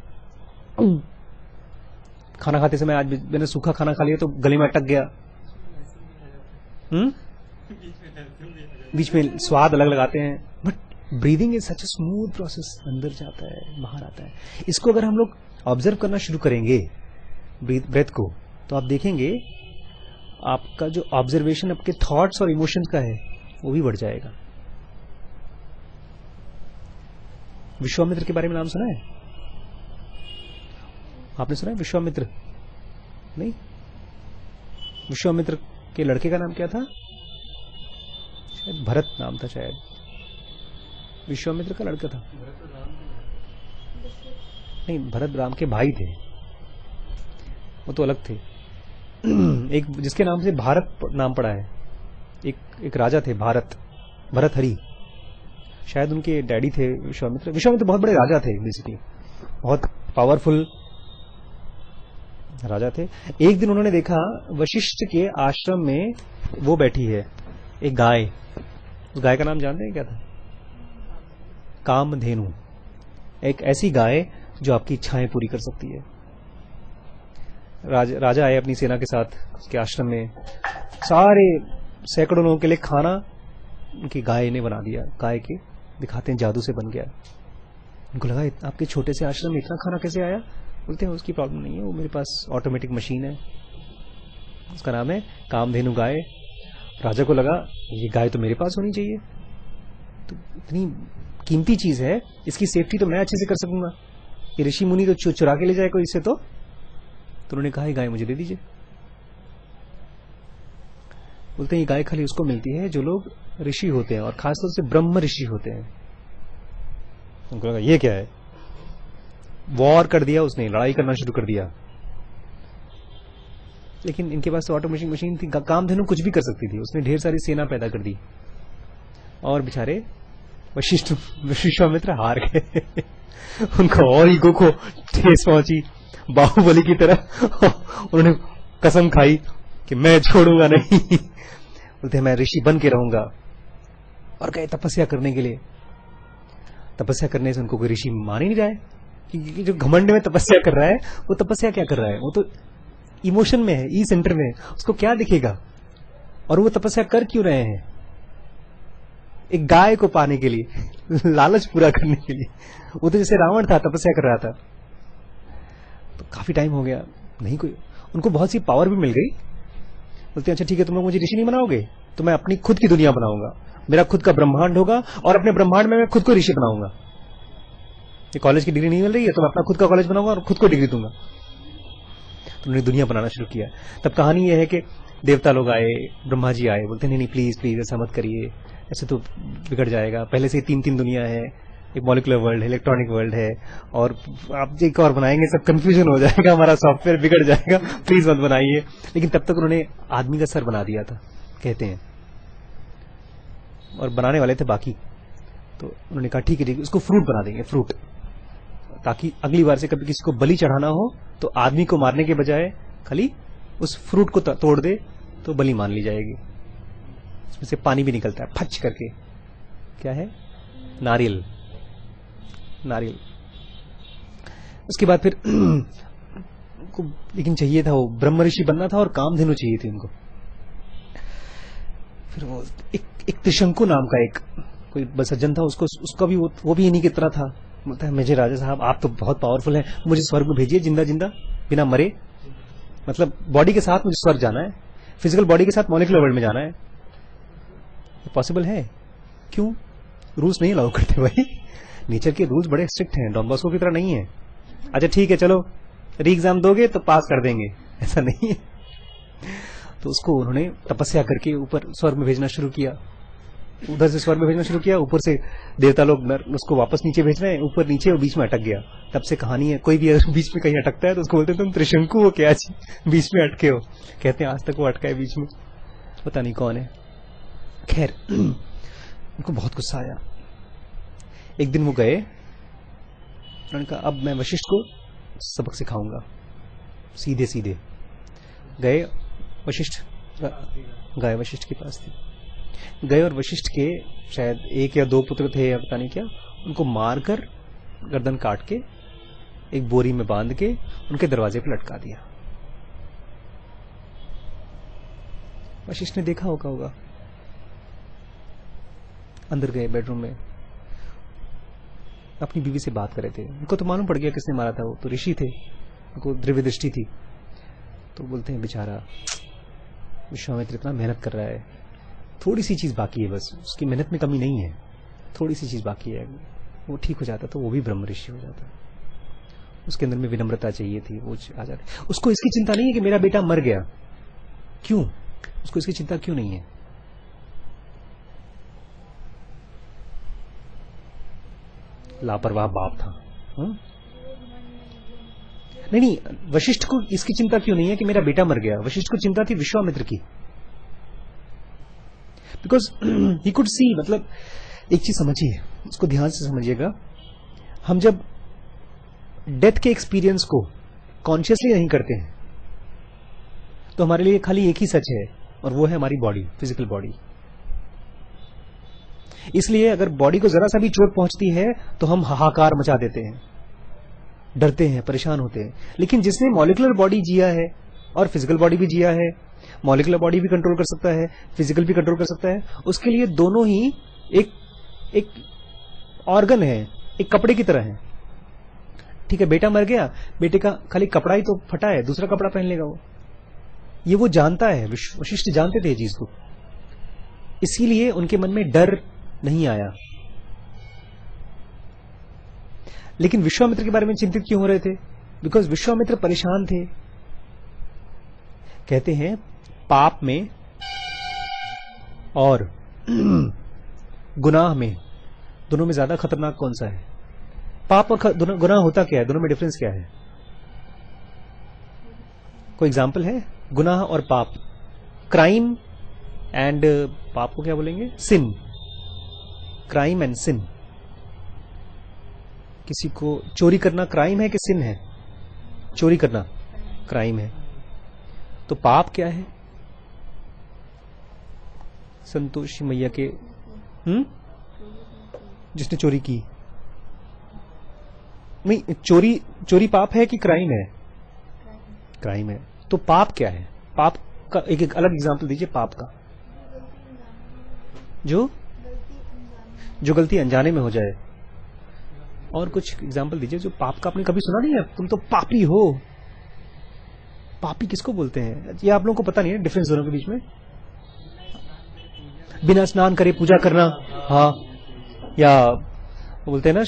खाना खाते समय, आज मैंने सूखा खाना खा लिया तो गले में अटक गया। बीच में स्वाद अलग लगाते हैं, but breathing is such a smooth process. अंदर जाता है, बाहर आता है। इसको अगर हम लोग ऑब्जर्व करना शुरू करेंगे ब्रेथ को, तो आप देखेंगे आपका जो ऑब्जर्वेशन आपके थॉट्स और इमोशंस का है वो भी बढ़ जाएगा। विश्वामित्र के बारे में नाम सुना है? आपने सुना है विश्वामित्र? नहीं? विश्वामित्र के लड़के का नाम क्या था? शायद भरत नाम था शायद। विश्वामित्र का लड़का था। नहीं, भरत राम के भाई थे, वो तो अलग थे। एक जिसके नाम से भारत नाम पड़ा है, एक राजा थे भारत, भरतहरि, शायद उनके डैडी थे विश्वामित्र। विश्वामित्र बहुत बड़े राजा थे, बेसिकली बहुत पावरफुल राजा थे। एक दिन उन्होंने देखा वशिष्ठ के आश्रम में वो बैठी है एक गाय। उस गाय का नाम जानते हैं क्या था? कामधेनु। एक ऐसी गाय जो आपकी इच्छाएं पूरी कर सकती है। राजा आए अपनी सेना के साथ उसके आश्रम में, सारे सैकड़ों लोगों के लिए खाना उनकी गाय ने बना दिया। गाय के दिखाते हैं जादू से बन गया। उनको लगा आपके छोटे से आश्रम में इतना खाना कैसे आया? बोलते हैं उसकी प्रॉब्लम नहीं है, वो मेरे पास ऑटोमेटिक मशीन है, उसका नाम है कामधेनु गाय। राजा को लगा ये गाय तो मेरे पास होनी चाहिए, तो इतनी कीमती चीज है, इसकी सेफ्टी तो मैं अच्छे से कर सकूंगा। ये ऋषि मुनि तो चुरा के ले जाए कोई इससे, तो उन्होंने कहा ये गाय मुझे दे दीजिए। बोलते हैं ये गाय खाली उसको मिलती है जो लोग ऋषि होते हैं, और खासतौर से ब्रह्म ऋषि होते हैं। उनको लगा ये क्या है, वॉर कर दिया उसने, लड़ाई करना शुरू कर दिया। लेकिन इनके पास तो ऑटोमेटिक मशीन थी, कामधेनु कुछ भी कर सकती थी। उसने ढेर सारी सेना पैदा कर दी, और बेचारे विश्वामित्र हार गए। उनका और ईगो को ठेस पहुंची बाहुबली की तरह। उन्होंने कसम खाई कि मैं छोड़ूंगा नहीं। बोलते मैं ऋषि बन के रहूंगा, और गए तपस्या करने के लिए। तपस्या करने से उनको कोई ऋषि मान ही नहीं रहा है कि जो घमंड में तपस्या कर रहा है वो तपस्या क्या कर रहा है, वो तो इमोशन में है, ई सेंटर में है, उसको क्या दिखेगा। और वो तपस्या कर क्यों रहे हैं? एक गाय को पाने के लिए, लालच पूरा करने के लिए। वो तो जैसे रावण था, तपस्या कर रहा था। तो काफी टाइम हो गया, नहीं कोई, उनको बहुत सी पावर भी मिल गई। बोलते अच्छा ठीक है, तुम लोग मुझे ऋषि नहीं बनाओगे तो मैं अपनी खुद की दुनिया बनाऊंगा, मेरा खुद का ब्रह्मांड होगा, और अपने ब्रह्मांड में मैं खुद को ऋषि बनाऊंगा। ये कॉलेज की डिग्री नहीं मिल रही है तो मैं अपना खुद का कॉलेज बनाऊंगा और खुद को डिग्री दूंगा। तो उन्होंने दुनिया बनाना शुरू किया। तब कहानी यह है कि देवता लोग आए, ब्रह्मा जी आए, बोलते नहीं नहीं प्लीज प्लीज ऐसा मत करिए, ऐसे तो बिगड़ जाएगा। पहले से 3 दुनिया है, एक मॉलिक्यूलर वर्ल्ड है, इलेक्ट्रॉनिक वर्ल्ड है, और आप एक और बनाएंगे सब कंफ्यूजन हो जाएगा, हमारा सॉफ्टवेयर बिगड़ जाएगा, प्लीज मत बनाइए। लेकिन तब तक उन्होंने आदमी का सर बना दिया था, कहते हैं, और बनाने वाले थे बाकी। तो उन्होंने कहा ठीक है उसको फ्रूट बना देंगे, फ्रूट, ताकि अगली बार से कभी किसी को बलि चढ़ाना हो तो आदमी को मारने के बजाय खाली उस फ्रूट को तोड़ दे तो बलि मान ली जाएगी। उसमें से पानी भी निकलता है फच करके, क्या है, नारियल। नारियल। उसके बाद फिर लेकिन चाहिए था, वो ब्रह्म ऋषि बनना था और कामधेनु चाहिए थी उनको। फिर वो एक त्रिशंकु नाम का एक कोई सज्जन था, उसका भी वो भी इन्हीं की तरह था। बोलता है मुझे राजा साहब आप तो बहुत पावरफुल हैं, मुझे स्वर्ग में भेजिए जिंदा जिंदा, बिना मरे, मतलब बॉडी के साथ मुझे स्वर्ग जाना है, फिजिकल बॉडी के साथ मॉलिक्यूलर वर्ल्ड में जाना है। पॉसिबल है? क्यों? रूल्स नहीं अलाउ करते भाई, नेचर के रूल्स बड़े स्ट्रिक्ट हैं, डॉन बॉस्को की तरह नहीं है। अच्छा ठीक है चलो री एग्जाम दोगे तो पास कर देंगे, ऐसा नहीं है। तो उसको उन्होंने तपस्या करके ऊपर स्वर्ग में भेजना शुरू किया, उधर से स्वर्ग में भेजना शुरू किया, ऊपर से देवता लोग उसको वापस नीचे भेज रहे हैं, ऊपर नीचे, और बीच में अटक गया। तब से कहानी है, कोई भी अगर बीच में कहीं अटकता है तो उसको बोलते हैं तुम त्रिशंकु हो क्या जी, बीच में अटके हो। कहते हैं आज तक वो अटका है बीच में, पता नहीं कौन है। खैर उनको बहुत गुस्सा आया। एक दिन वो गए, उन्होंने कहा अब मैं वशिष्ठ को सबक सिखाऊंगा। सीधे सीधे गए, वशिष्ठ के पास थे, गए और वशिष्ठ के शायद 1 या 2 पुत्र थे या पता नहीं क्या, उनको मारकर गर्दन काट के एक बोरी में बांध के उनके दरवाजे पर लटका दिया। वशिष्ठ ने देखा होगा। अंदर गए बेडरूम में, अपनी बीवी से बात कर रहे थे। उनको तो मालूम पड़ गया किसने मारा था, वो तो ऋषि थे, उनको दिव्य दृष्टि थी। तो बोलते हैं बेचारा विश्वामित्र इतना मेहनत कर रहा है, थोड़ी सी चीज बाकी है, बस उसकी मेहनत में कमी नहीं है, थोड़ी सी चीज बाकी है, वो ठीक हो जाता तो वो भी ब्रह्म ऋषि हो जाता। उसके अंदर में विनम्रता चाहिए थी, वो आ जाती। उसको इसकी चिंता नहीं है कि मेरा बेटा मर गया, क्यों? उसको इसकी चिंता क्यों नहीं है? लापरवाह बाप था। नहीं, वशिष्ठ को इसकी चिंता क्यों नहीं है कि मेरा बेटा मर गया? वशिष्ठ को चिंता थी विश्वामित्र की, बिकॉज ही कुड सी। मतलब एक चीज समझिए, उसको ध्यान से समझिएगा। हम जब डेथ के एक्सपीरियंस को कॉन्शियसली नहीं करते हैं तो हमारे लिए खाली एक ही सच है, और वो है हमारी बॉडी, फिजिकल बॉडी। इसलिए अगर बॉडी को जरा सा भी चोट पहुंचती है तो हम हाहाकार मचा देते हैं, डरते हैं, परेशान होते हैं। लेकिन जिसने मॉलिक्यूलर बॉडी जिया है और फिजिकल बॉडी भी जिया है, मॉलिक्यूलर बॉडी भी कंट्रोल कर सकता है, फिजिकल भी कंट्रोल कर सकता है, उसके लिए दोनों ही एक ऑर्गन है, एक कपड़े की तरह है। ठीक है, बेटा मर गया, बेटे का खाली कपड़ा ही तो फटा है, दूसरा कपड़ा पहन लेगा वो। ये वो जानता है, वशिष्ठ जानते थे ये चीज को, इसीलिए उनके मन में डर नहीं आया। लेकिन विश्वामित्र के बारे में चिंतित क्यों हो रहे थे? बिकॉज विश्वामित्र परेशान थे। कहते हैं पाप में और गुनाह में, दोनों में ज्यादा खतरनाक कौन सा है? पाप और गुनाह होता क्या है? दोनों में डिफरेंस क्या है? कोई एग्जाम्पल है? गुनाह और पाप, क्राइम एंड, पाप को क्या बोलेंगे? सिन। क्राइम एंड सिन। किसी को चोरी करना क्राइम है कि सिन है? चोरी करना क्राइम है। तो पाप क्या है? संतोषी मैया के जिसने चोरी की, नहीं, चोरी पाप है कि क्राइम है? क्राइम है। तो पाप क्या है? पाप का एक अलग एग्जांपल दीजिए पाप का। जो गलती अनजाने में हो जाए। और कुछ एग्जांपल दीजिए जो पाप का आपने कभी सुना नहीं है। तुम तो पापी हो। पापी किसको बोलते हैं? ये आप लोगों को पता नहीं है डिफरेंस दोनों के बीच में? बिना स्नान करे पूजा करना, हाँ, या बोलते हैं ना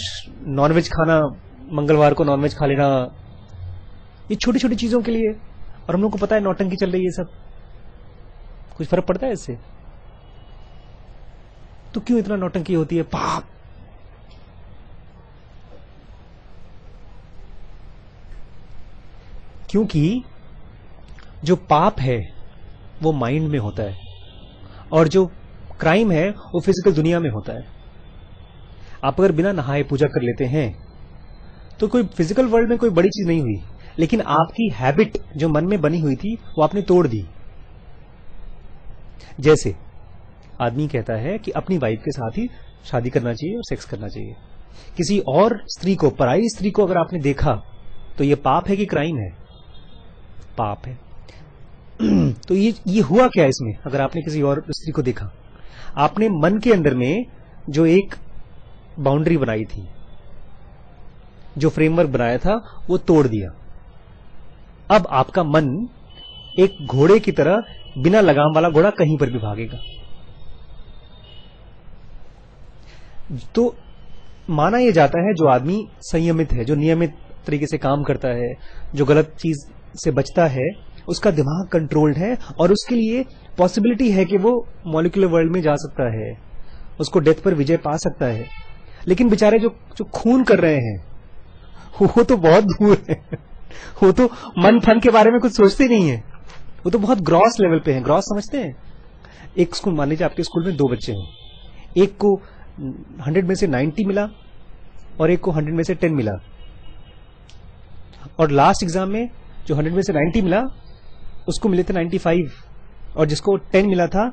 नॉनवेज खाना, मंगलवार को नॉनवेज खा लेना, ये छोटी छोटी चीजों के लिए। और हम लोग को पता है नौटंकी चल रही है सब। कुछ फर्क पड़ता है इससे? तो क्यों इतना नौटंकी होती है? पाप। क्योंकि जो पाप है वो माइंड में होता है और जो क्राइम है वो फिजिकल दुनिया में होता है। आप अगर बिना नहाए पूजा कर लेते हैं तो कोई फिजिकल वर्ल्ड में कोई बड़ी चीज नहीं हुई, लेकिन आपकी हैबिट जो मन में बनी हुई थी वो आपने तोड़ दी। जैसे आदमी कहता है कि अपनी वाइफ के साथ ही शादी करना चाहिए और सेक्स करना चाहिए। किसी और स्त्री को, पराई स्त्री को अगर आपने देखा तो ये पाप है कि क्राइम है? पाप है। तो ये हुआ क्या इसमें? अगर आपने किसी और स्त्री को देखा, आपने मन के अंदर में जो एक बाउंड्री बनाई थी, जो फ्रेमवर्क बनाया था, वो तोड़ दिया। अब आपका मन एक घोड़े की तरह, बिना लगाम वाला घोड़ा कहीं पर भी भागेगा। तो माना यह जाता है जो आदमी संयमित है, जो नियमित तरीके से काम करता है, जो गलत चीज से बचता है, उसका दिमाग कंट्रोल्ड है और उसके लिए पॉसिबिलिटी है कि वो मॉलिक्यूलर वर्ल्ड में जा सकता है, उसको डेथ पर विजय पा सकता है। लेकिन बेचारे जो खून कर रहे हैं वो तो बहुत दूर है। वो तो मन फन के बारे में कुछ सोचते नहीं है। वो तो बहुत ग्रॉस लेवल पे है। ग्रॉस समझते हैं? एक स्कूल, मान लीजिए आपके स्कूल में 2 बच्चे हैं, एक को 100 में से 90 मिला और एक को 100 में से 10 मिला, और लास्ट एग्जाम में जो 100 में से 90 मिला उसको मिले थे 95, और जिसको 10 मिला था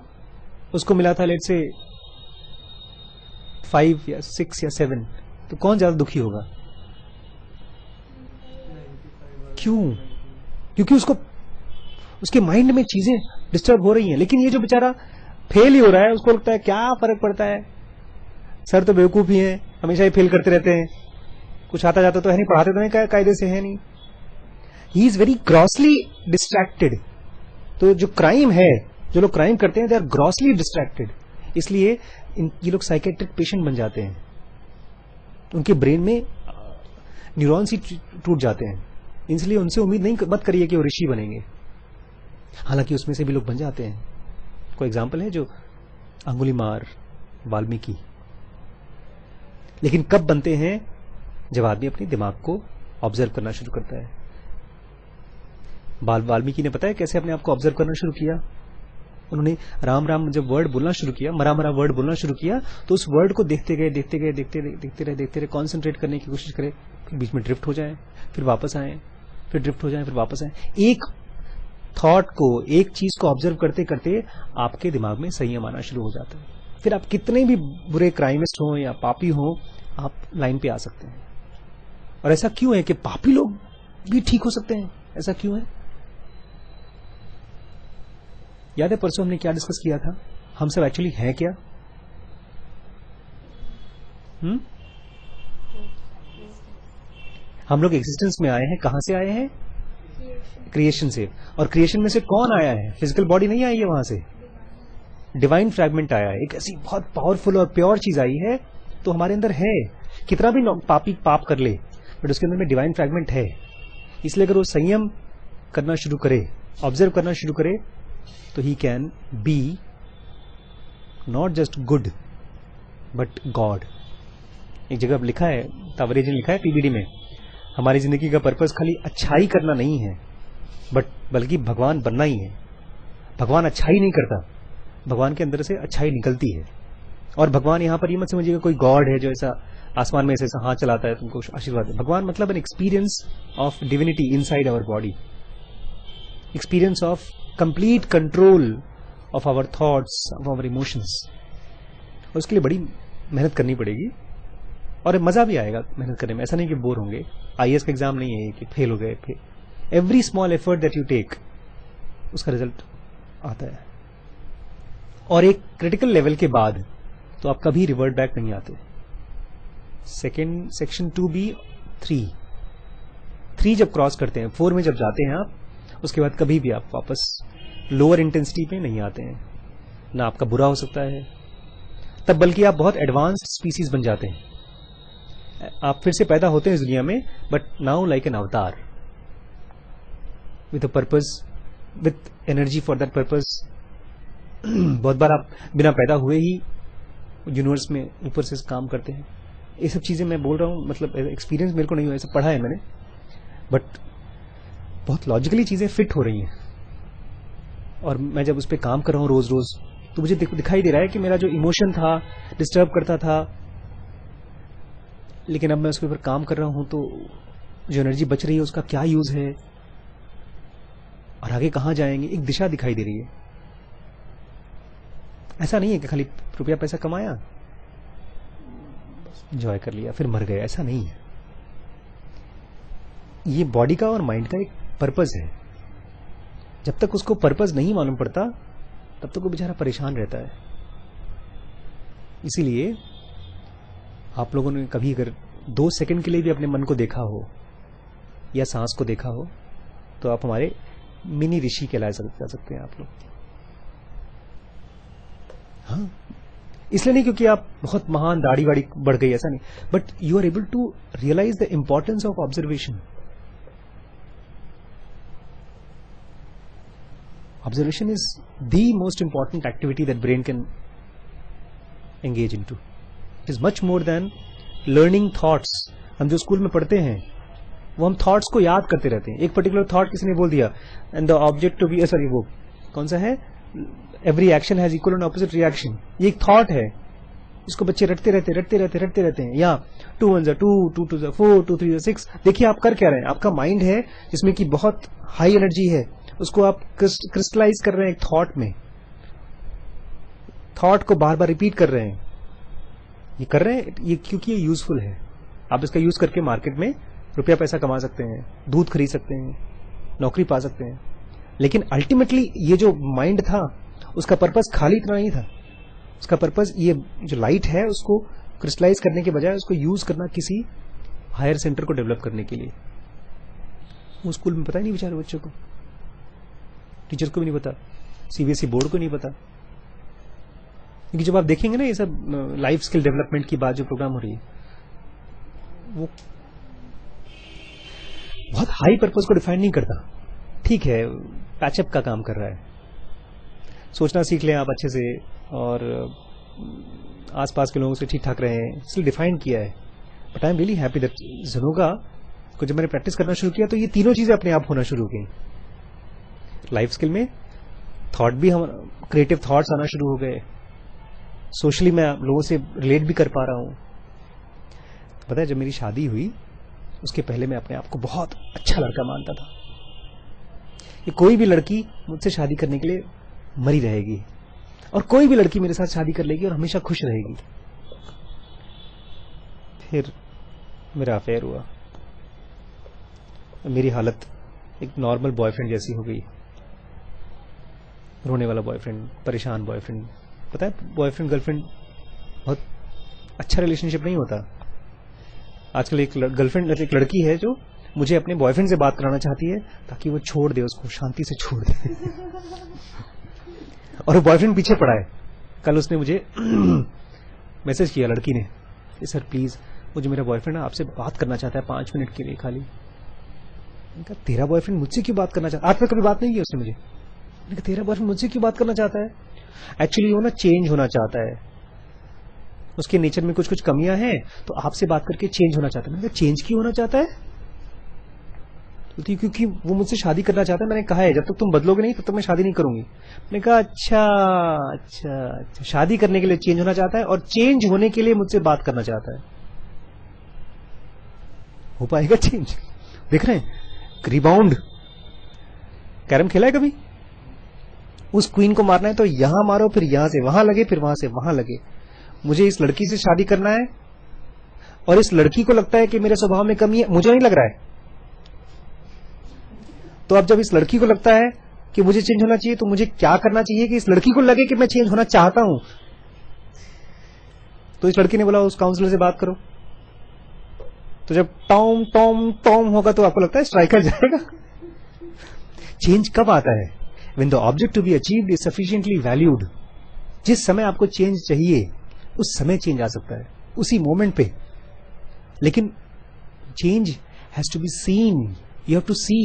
उसको मिला था लेट्स से 5 या 6 या 7। तो कौन ज्यादा दुखी होगा? क्यों? क्योंकि उसके माइंड में चीजें डिस्टर्ब हो रही हैं। लेकिन ये जो बेचारा फेल ही हो रहा है, उसको लगता है क्या फर्क पड़ता है, सर तो बेवकूफ ही है, हमेशा ही फेल करते रहते हैं, कुछ आता जाता तो है नहीं, पढ़ाते तो नहीं कायदे से है नहीं। He is very grossly distracted. तो जो क्राइम है, जो लोग क्राइम करते हैं, दे आर ग्रॉसली डिस्ट्रैक्टेड। इसलिए ये लोग साइकेट्रिक पेशेंट बन जाते हैं। उनके ब्रेन में न्यूरॉन्स ही टूट जाते हैं। इसलिए उनसे उम्मीद नहीं मत करिए कि वो ऋषि बनेंगे। हालांकि उसमें से भी लोग बन जाते हैं। कोई एग्जाम्पल है जो अंगुलीमार, वाल्मीकि। लेकिन कब बनते हैं? जब आदमी अपने दिमाग को ऑब्जर्व करना शुरू करता है। वाल्मीकि ने पता है कैसे अपने आप को ऑब्जर्व करना शुरू किया? उन्होंने राम राम जब वर्ड बोलना शुरू किया, मरा मरा वर्ड बोलना शुरू किया, तो उस वर्ड को देखते गए, देखते रहे, कॉन्सेंट्रेट करने की कोशिश करे, फिर बीच में ड्रिफ्ट हो जाए, फिर वापस आए, फिर ड्रिफ्ट हो जाए, फिर वापस आए। एक थॉट को, एक चीज को ऑब्जर्व करते करते आपके दिमाग में संयम आना शुरू हो जाता है। फिर आप कितने भी बुरे क्राइमिस्ट हो या पापी हो, आप लाइन पे आ सकते हैं। और ऐसा क्यों है कि पापी लोग भी ठीक हो सकते हैं? ऐसा क्यों है? याद है परसों हमने क्या डिस्कस किया था? हम सब एक्चुअली हैं क्या? हम लोग एग्जिस्टेंस में आए हैं, कहां से आए हैं? क्रिएशन से। और क्रिएशन में से कौन आया है? फिजिकल बॉडी नहीं आई है वहां से, डिवाइन फ्रैगमेंट आया है। एक ऐसी बहुत पावरफुल और प्योर चीज आई है, तो हमारे अंदर है। कितना भी पापी पाप कर ले, बट उसके अंदर में डिवाइन फ्रैगमेंट है। इसलिए अगर वो संयम करना शुरू करे, ऑब्जर्व करना शुरू करे, तो he can be not just good but God. एक जगह लिखा है, तावरे जी ने लिखा है पीबीडी में, हमारी जिंदगी का पर्पस खाली अच्छाई करना नहीं है, बल्कि भगवान बनना ही है। भगवान अच्छाई नहीं करता, भगवान के अंदर से अच्छाई निकलती है। और भगवान यहां पर ये मत समझिएगा कोई गॉड है जो ऐसा आसमान में ऐसा हाथ चलाता है तुमको आशीर्वाद है। भगवान मतलब an experience of divinity inside our body, experience of complete control of our thoughts, of our emotions. और उसके लिए बड़ी मेहनत करनी पड़ेगी और मजा भी आएगा मेहनत करने में। ऐसा नहीं कि बोर होंगे। आईएएस का एग्जाम नहीं है कि फेल हो गए। Every small effort that you take, उसका रिजल्ट आता है। और एक क्रिटिकल लेवल के बाद तो आप कभी रिवर्ट बैक नहीं आते। सेकेंड सेक्शन 2B3 जब क्रॉस करते हैं, 4 में जब जाते हैं आप, उसके बाद कभी भी आप वापस लोअर इंटेंसिटी पे नहीं आते हैं। ना आपका बुरा हो सकता है तब, बल्कि आप बहुत एडवांस्ड स्पीसीज बन जाते हैं। आप फिर से पैदा होते हैं इस दुनिया में, बट नाउ लाइक एन अवतार with a purpose, with energy for that purpose. बहुत बार आप बिना पैदा हुए ही यूनिवर्स में ऊपर से काम करते हैं। ये सब चीजें मैं बोल रहा हूं, मतलब एक्सपीरियंस मेरे को नहीं हुआ, ऐसा पढ़ा है मैंने, बट बहुत लॉजिकली चीजें फिट हो रही हैं। और मैं जब उस पर काम कर रहा हूं रोज रोज, तो मुझे दिखाई दे रहा है कि मेरा जो इमोशन था, डिस्टर्ब करता था, लेकिन अब मैं उसके ऊपर काम कर रहा हूं, तो जो एनर्जी बच रही है उसका क्या यूज है और आगे कहां जाएंगे, एक दिशा दिखाई दे रही है। ऐसा नहीं है कि खाली रुपया पैसा कमाया, एंजॉय कर लिया, फिर मर गए, ऐसा नहीं है। ये बॉडी का और माइंड का एक पर्पस है। जब तक उसको पर्पस नहीं मालूम पड़ता, तब तक वो बेचारा परेशान रहता है। इसीलिए आप लोगों ने कभी अगर 2 सेकंड के लिए भी अपने मन को देखा हो या सांस को देखा हो, तो आप हमारे मिनी ऋषि कहलाए जा सकते हैं आप लोग। हाँ, इसलिए नहीं क्योंकि आप बहुत महान दाढ़ी वाड़ी बढ़ गई, ऐसा नहीं, but you are able to realise the importance of observation. Observation is the most important activity that brain can engage into. It is much more than learning thoughts. हम जो स्कूल में पढ़ते हैं वो हम थॉट्स को याद करते रहते हैं। एक पर्टिकुलर थॉट किसी ने बोल दिया, and the object to be, sorry वो कौन सा है, every action has equal and opposite reaction. ये एक थॉट है, इसको बच्चे रटते रहते हैं। या 2 1 2, 2 2 4, 2 3 6। देखिए आप कर क्या रहे हैं, आपका माइंड है जिसमें कि बहुत हाई एनर्जी है, उसको आप क्रिस्टलाइज कर रहे हैं एक थॉट में, थॉट को बार बार रिपीट कर रहे हैं। ये कर रहे हैं ये क्योंकि ये यूजफुल है। आप इसका यूज करके मार्केट में रुपया पैसा कमा सकते हैं, दूध खरीद सकते हैं, नौकरी पा सकते हैं। लेकिन अल्टीमेटली ये जो माइंड था उसका पर्पस खाली इतना नहीं था। उसका पर्पस ये जो लाइट है उसको क्रिस्टलाइज करने के बजाय उसको यूज करना किसी हायर सेंटर को डेवलप करने के लिए। वो स्कूल में पता ही नहीं बेचारे बच्चों को, टीचर को भी नहीं पता, सीबीएसई बोर्ड को नहीं पता। क्योंकि जब आप देखेंगे ना ये सब लाइफ स्किल डेवलपमेंट की बात जो प्रोग्राम हो रही है, वो बहुत हाई पर्पस को डिफाइन नहीं करता। ठीक है, पैचअप का काम कर रहा है। सोचना सीख लें आप अच्छे से, और आसपास के लोगों से ठीक ठाक रहें, इसलिए डिफाइन किया है। But I am really happy that ज़नोगा को जब मैंने प्रैक्टिस करना शुरू किया तो ये तीनों चीजें अपने आप होना शुरू हो गई। लाइफ स्किल में थॉट भी, हम क्रिएटिव थॉट्स आना शुरू हो गए, सोशली मैं लोगों से रिलेट भी कर पा रहा हूं। पता है, जब मेरी शादी हुई उसके पहले मैं अपने आप को बहुत अच्छा लड़का मानता था। कि कोई भी लड़की मुझसे शादी करने के लिए मरी रहेगी, और कोई भी लड़की मेरे साथ शादी कर लेगी और हमेशा खुश रहेगी। फिर मेरा अफेयर हुआ, मेरी हालत एक नॉर्मल बॉयफ्रेंड जैसी हो गई। रोने वाला बॉयफ्रेंड, परेशान बॉयफ्रेंड। पता है, बॉयफ्रेंड गर्लफ्रेंड बहुत अच्छा रिलेशनशिप नहीं होता। आजकल एक गर्लफ्रेंड, एक लड़की है जो मुझे अपने बॉयफ्रेंड से बात कराना चाहती है ताकि वो छोड़ दे, उसको शांति से छोड़ दे। और वो बॉयफ्रेंड पीछे पड़ा है। कल उसने मुझे मैसेज किया, लड़की ने, सर प्लीज, मुझे मेरा बॉयफ्रेंड आपसे बात करना चाहता है 5 मिनट के लिए खाली। मैंने कहा, तेरा बॉयफ्रेंड मुझसे क्यों बात करना चाहता है? आज तक कभी बात नहीं की उसने मुझे। मैंने कहा, तेरा बॉयफ्रेंड मुझसे क्यों बात करना चाहता है? एक्चुअली वो ना चेंज होना चाहता है, उसके नेचर में कुछ कुछ कमियां हैं, तो आपसे बात करके चेंज होना चाहता है। मैंने कहा, चेंज क्यों होना चाहता है? क्योंकि वो मुझसे शादी करना चाहता है। मैंने कहा है, जब तक तुम बदलोगे नहीं तब तक मैं शादी नहीं करूंगी। मैंने कहा, अच्छा अच्छा अच्छा, शादी करने के लिए चेंज होना चाहता है और चेंज होने के लिए मुझसे बात करना चाहता है। हो पाएगा चेंज? देख रहे हैं, रिबाउंड। कैरम खेला है कभी? उस क्वीन को मारना है तो यहां मारो, फिर यहां से वहां लगे, फिर वहां से वहां लगे। मुझे इस लड़की से शादी करना है, और इस लड़की को लगता है कि मेरे स्वभाव में कमी है, मुझे नहीं लग रहा है। तो अब जब इस लड़की को लगता है कि मुझे चेंज होना चाहिए, तो मुझे क्या करना चाहिए कि इस लड़की को लगे कि मैं चेंज होना चाहता हूं? तो इस लड़की ने बोला, उस काउंसलर से बात करो। तो जब टॉम टॉम टॉम होगा तो आपको लगता है स्ट्राइकर जाएगा। चेंज कब आता है? When the object to be achieved is sufficiently valued. जिस समय आपको चेंज चाहिए उस समय चेंज आ सकता है, उसी मोमेंट पे। लेकिन change has to be seen, you have to see,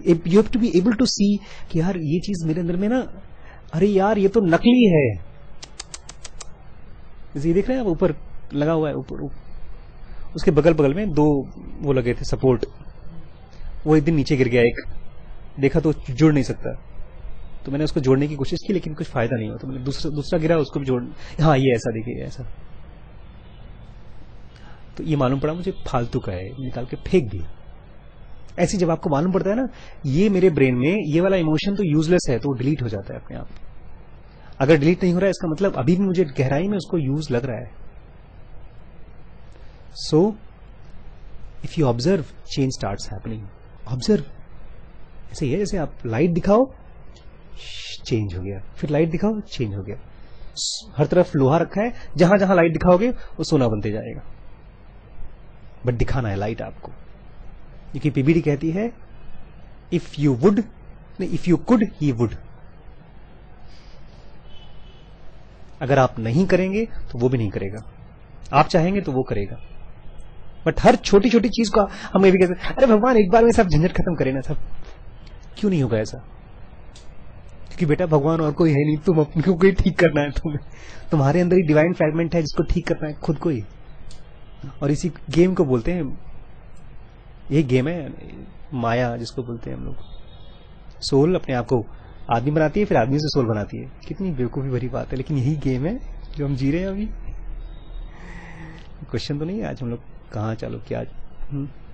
you have to be able to see कि यार ये चीज मेरे अंदर में ना, अरे यार ये तो नकली है। ये देख रहे हैं आप, ऊपर लगा हुआ है, ऊपर उसके बगल बगल में 2 वो लगे थे सपोर्ट, वो एक दिन नीचे गिर गया। एक देखा तो जुड़ नहीं सकता, तो मैंने उसको जोड़ने की कोशिश की लेकिन कुछ फायदा नहीं हुआ, तो मैंने दूसरा गिरा, उसको भी जोड़, हाँ ये ऐसा देखिए ऐसा। तो ये मालूम पड़ा मुझे फालतू का है, निकाल के फेंक दिया। ऐसे जब आपको मालूम पड़ता है ना, ये मेरे ब्रेन में ये वाला इमोशन तो यूजलेस है, तो वो डिलीट हो जाता है अपने आप। अगर डिलीट नहीं हो रहा है, इसका मतलब अभी भी मुझे गहराई में उसको यूज लग रहा है। So if you observe, change starts happening. Observe, ऐसे ही है जैसे आप लाइट दिखाओ, चेंज हो गया, फिर लाइट दिखाओ, चेंज हो गया। हर तरफ लोहा रखा है, जहां जहां लाइट दिखाओगे वो सोना बनते जाएगा। बट दिखाना है लाइट आपको, क्योंकि पीबीडी कहती है, if you would, if you could he would. अगर आप नहीं करेंगे तो वो भी नहीं करेगा, आप चाहेंगे तो वो करेगा। बट हर छोटी छोटी चीज को हम ये भी कहते हैं, अरे भगवान एक बार में सब झंझट खत्म करे ना सब। क्यों नहीं होगा ऐसा? क्योंकि बेटा भगवान और कोई है नहीं, तुम अपने को ही ठीक करना है। तुम्हारे अंदर ही डिवाइन फ्रैगमेंट है जिसको ठीक करना है, खुद को ही। और इसी गेम को बोलते हैं, ये गेम है माया जिसको बोलते हैं हम लोग। सोल अपने आप को आदमी बनाती है, फिर आदमी से सोल बनाती है। कितनी बेवकूफी भरी बात है, लेकिन यही गेम है जो हम जी रहे हैं अभी। क्वेश्चन तो नहीं है आज हम लोग कहाँ चालू किया आज।